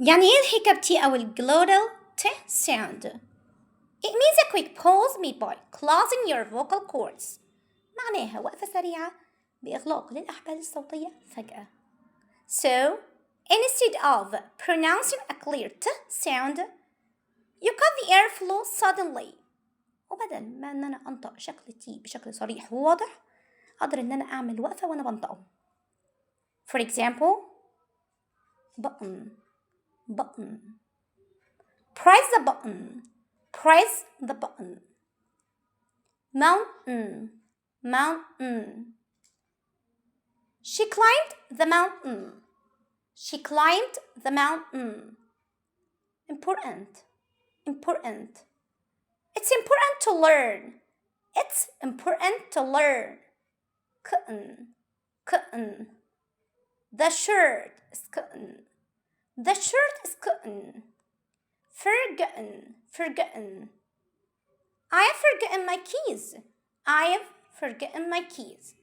يعني ايه الحكة T أو glottal T sound? It means a quick pause made by closing your vocal cords. معناها وقفة سريعة بإغلاق للأحبال الصوتية فجأة. So, instead of pronouncing a clear T sound, you cut the airflow suddenly. وبدل ما إن أنا أنطق شكل T بشكل صريح وواضح، أقدر إن أنا أعمل وقفة وأنا بنطقه. For example, button, button. Press the button. Press the button. Mountain, mountain. She climbed the mountain. She climbed the mountain. Important, important. It's important to learn. It's important to learn. Cotton, cotton. The shirt is cotton. The shirt is cotton. Forgotten, forgotten. I have forgotten my keys. I have forgotten my keys.